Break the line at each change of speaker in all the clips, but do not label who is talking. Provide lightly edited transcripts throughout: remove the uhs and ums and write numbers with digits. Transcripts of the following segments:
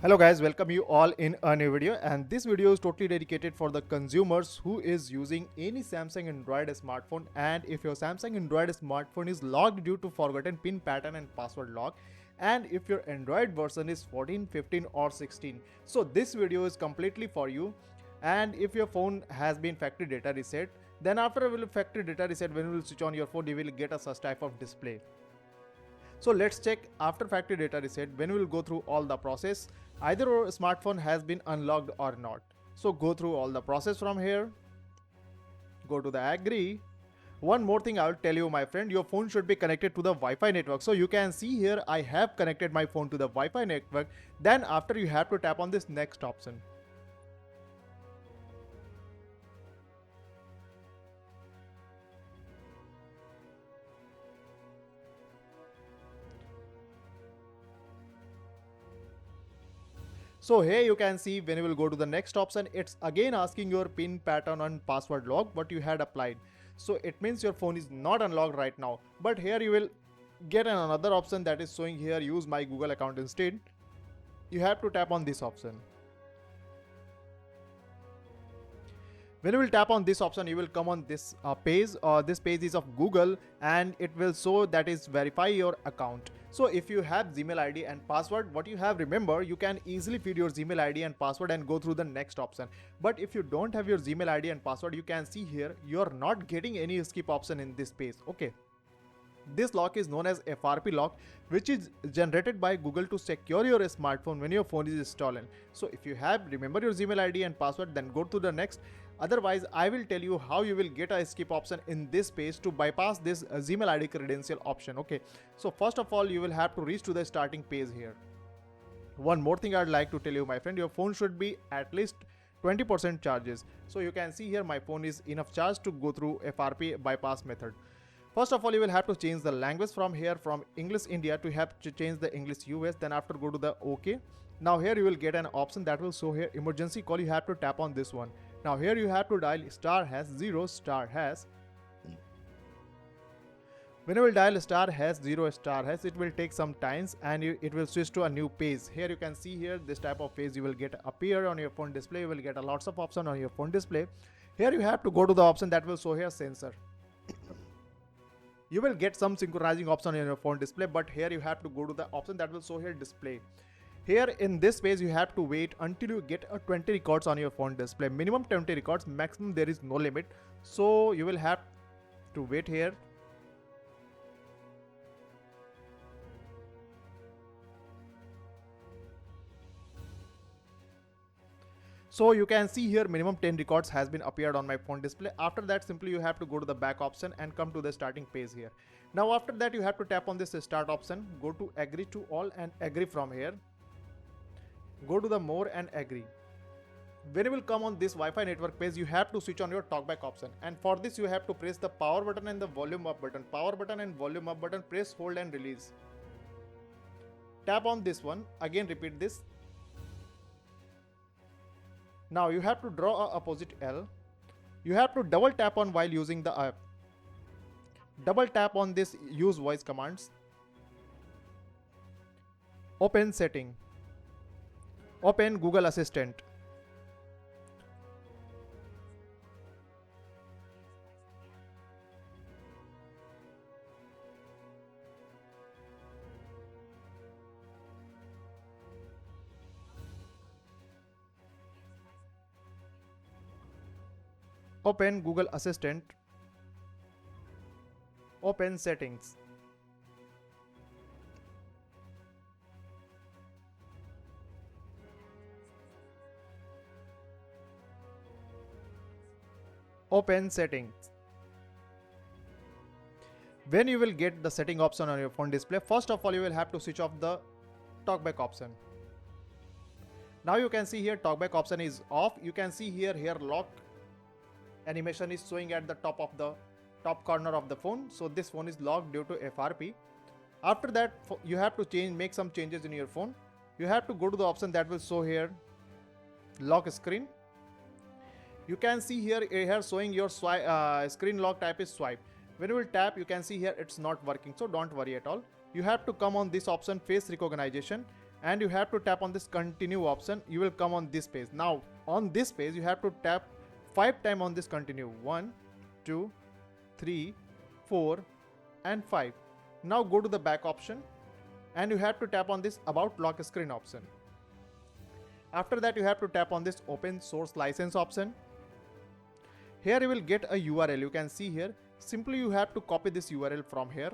Hello guys, welcome you all in a new video, and this video is totally dedicated for the consumers who is using any Samsung Android smartphone. And if your Samsung Android smartphone is locked due to forgotten pin pattern and password lock, and if your Android version is 14, 15 or 16, so this video is completely for you. And if your phone has been factory data reset, then after a factory data reset, when you will switch on your phone, you will get a such type of display. So let's check after factory data reset when we will go through all the process, either your smartphone has been unlocked or not. So go through all the process from here, go to the agree. One more thing I will tell you, my friend, your phone should be connected to the Wi-Fi network. So you can see here I have connected my phone to the Wi-Fi network. Then after you have to tap on this next option. So here you can see when you will go to the next option, it's again asking your pin pattern and password lock what you had applied. So it means your phone is not unlocked right now. But here you will get another option that is showing here use my Google account instead. You have to tap on this option. When you will tap on this option, you will come on this page. This page is of Google and it will show that is verify your account. So if you have Gmail ID and password, what you have, remember, you can easily feed your Gmail ID and password and go through the next option. But if you don't have your Gmail ID and password, you can see here, you're not getting any skip option in this page. Okay. This lock is known as FRP lock, which is generated by Google to secure your smartphone when your phone is stolen. So if you have, remember your Gmail ID and password, then go to the next. Otherwise, I will tell you how you will get a skip option in this page to bypass this Gmail ID credential option. Okay. So first of all, you will have to reach to the starting page here. One more thing I'd like to tell you, my friend, your phone should be at least 20% charges. So you can see here my phone is enough charge to go through FRP bypass method. First of all, you will have to change the language from here from English India to have to change the English US. Then after go to the OK. Now here you will get an option that will show here emergency call. You have to tap on this one. Now here you have to dial *#0*#. When you will dial *#0*#, it will take some times and it will switch to a new page. Here you can see here this type of page you will get appear on your phone display. You will get a lots of options on your phone display. Here you have to go to the option that will show here sensor. You will get some synchronizing option in your phone display, but here you have to go to the option that will show here display. Here in this page you have to wait until you get a 20 records on your phone display. Minimum 20 records, maximum there is no limit. So you will have to wait here. So you can see here minimum 10 records has been appeared on my phone display. After that, simply you have to go to the back option and come to the starting page here. Now after that, you have to tap on this start option, go to agree to all and agree from here. Go to the more and agree. When you will come on this Wi-Fi network page, you have to switch on your talkback option. And for this, you have to press the power button and the volume up button. Power button and volume up button, press, hold and release. Tap on this one, again repeat this. Now you have to draw a opposite L. You have to double tap on while using the app. Double tap on this use voice commands. Open setting. Open Google Assistant. Open Google Assistant. Open settings. Open settings. When you will get the setting option on your phone display, first of all you will have to switch off the talkback option. Now you can see here talkback option is off. You can see here lock animation is showing at the top of the top corner of the phone. So this phone is locked due to FRP. After that, you have to make some changes in your phone. You have to go to the option that will show here lock screen. You can see here showing your screen lock type is swipe. When you will tap, you can see here it's not working, so don't worry at all. You have to come on this option face recognition and you have to tap on this continue option. You will come on this page. Now on this page you have to tap 5 times on this continue. 1, 2, 3, 4 and 5. Now go to the back option and you have to tap on this about lock screen option. After that you have to tap on this open source license option. Here you will get a URL. You can see here. Simply you have to copy this URL from here.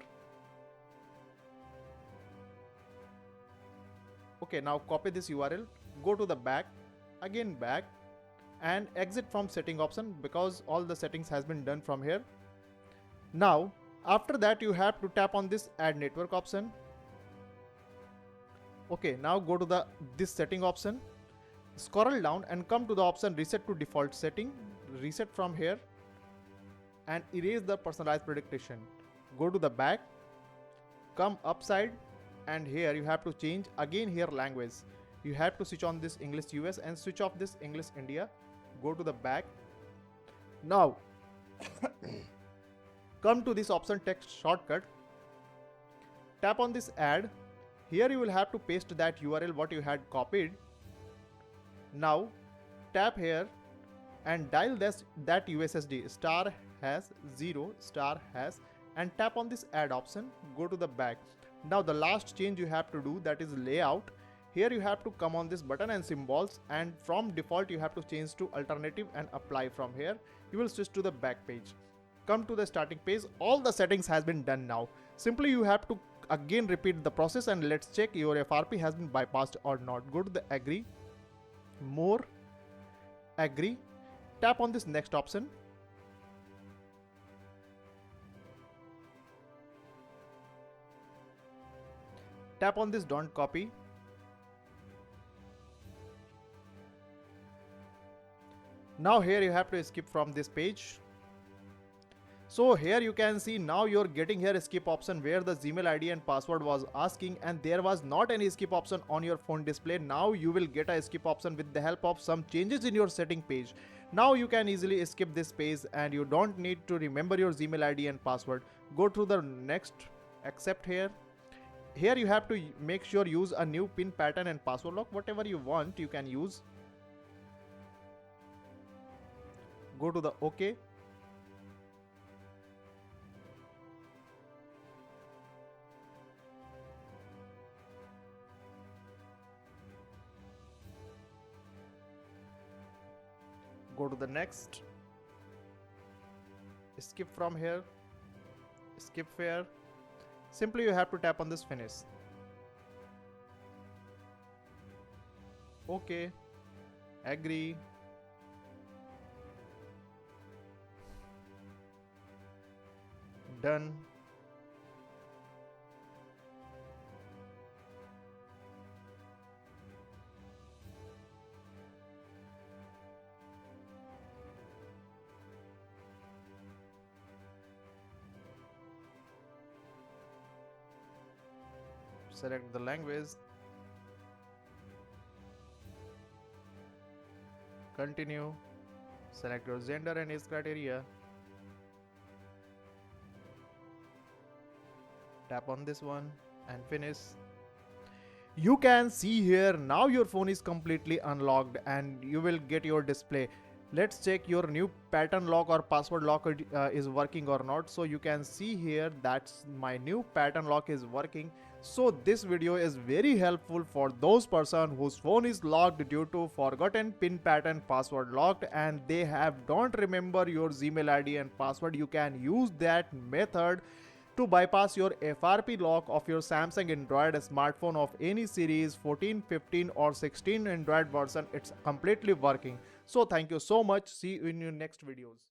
Okay, now copy this URL, go to the back, again back, and exit from setting option because all the settings has been done from here. Now after that you have to tap on this add network option. Okay, now go to this setting option, scroll down and come to the option reset to default setting. Reset from here and erase the personalized prediction. Go to the back, come upside, and here you have to change again here language. You have to switch on this English US and switch off this English India. Go to the back. Now come to this option text shortcut. Tap on this add. Here you will have to paste that URL what you had copied. Now tap here and dial that USSD *#0* and tap on this add option. Go to the back. Now the last change you have to do, that is layout. Here you have to come on this button and symbols, and from default you have to change to alternative and apply. From here you will switch to the back page. Come to the starting page. All the settings has been done now. Simply you have to again repeat the process and let's check your FRP has been bypassed or not. Go to the agree, more, agree, tap on this next option. Tap on this don't copy. Now here you have to skip from this page. So here you can see now you're getting here a skip option where the Gmail ID and password was asking and there was not any skip option on your phone display. Now you will get a skip option with the help of some changes in your setting page. Now you can easily skip this page and you don't need to remember your Gmail ID and password. Go to the next, accept here. Here you have to make sure use a new pin pattern and password lock. Whatever you want you can use. Go to the OK. Go to the next, skip from here, skip here. Simply you have to tap on this finish. Okay, agree, done. Select the language, continue, select your gender and age criteria, tap on this one and finish. You can see here now your phone is completely unlocked and you will get your display. Let's check your new pattern lock or password lock is working or not. So you can see here that my new pattern lock is working. So this video is very helpful for those person whose phone is locked due to forgotten pin pattern password locked and they don't remember your Gmail ID and password. You can use that method to bypass your FRP lock of your Samsung Android smartphone of any series 14, 15 or 16 Android version. It's completely working. So thank you so much. See you in your next videos.